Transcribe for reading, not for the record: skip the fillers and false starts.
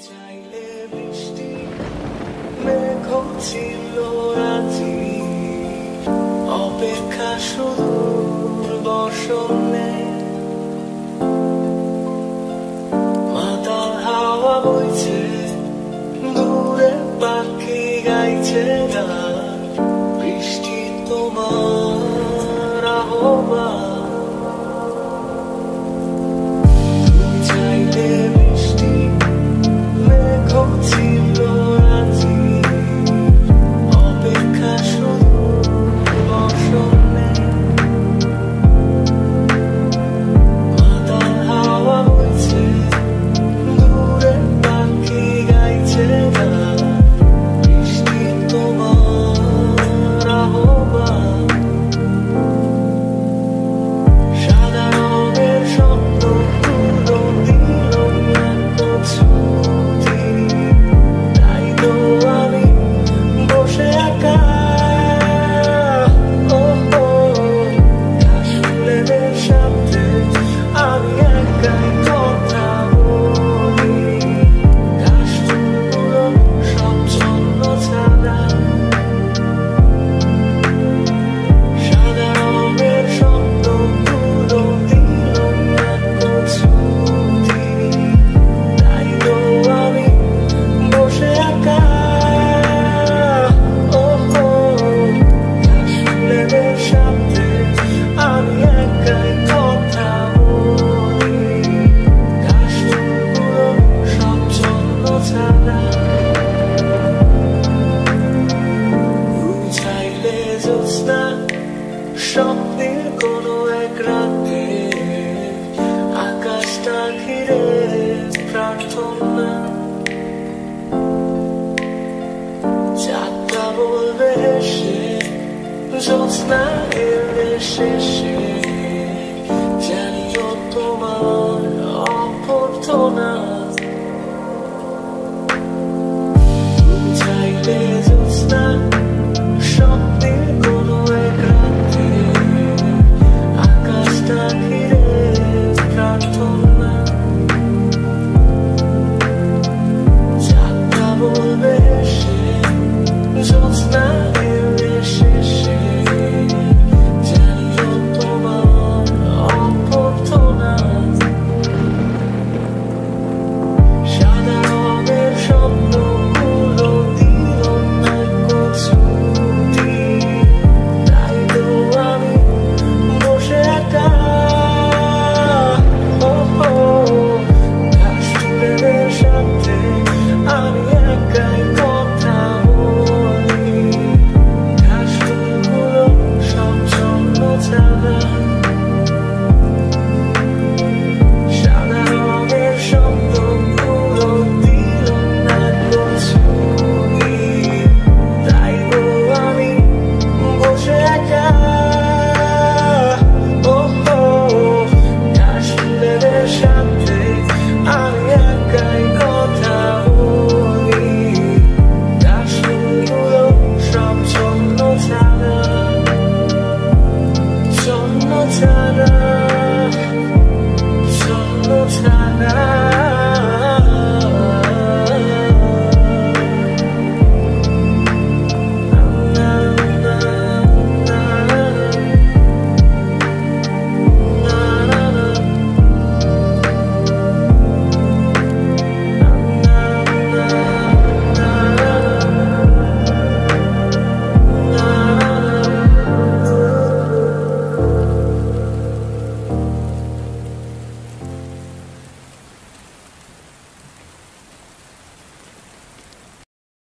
চাইলে বৃষ্টি মেঘ ছিল রাজি অপেক্ষা শুধু বর্ষণে মাতাল হাওয়া বইছে দূরে পাখি গাইছে গান বৃষ্টি তোমার আহ্বান স্বপ্নের কোনো এক রাতে আকাশটা ঘিরে প্রার্থনা চাঁদটা বলবে হেসে জ্যোৎস্না এলে শেষে জানিও তোমার অভ্যর্থনা চাইলে জ্যোৎস্না স্বপ্নের কোনো এক রাতে আকাশটা ঘিরে প্রার্থনা চাঁদটা বলবে হেসে জ্যোৎস্না এলে শেষে জানিও তোমার অভ্যর্থনা সাদা রঙের স্বপ্নগুলো দিল না ছুটি তাই তো আমি বসে একা ঘাস ফুলের সাথে আমি একাই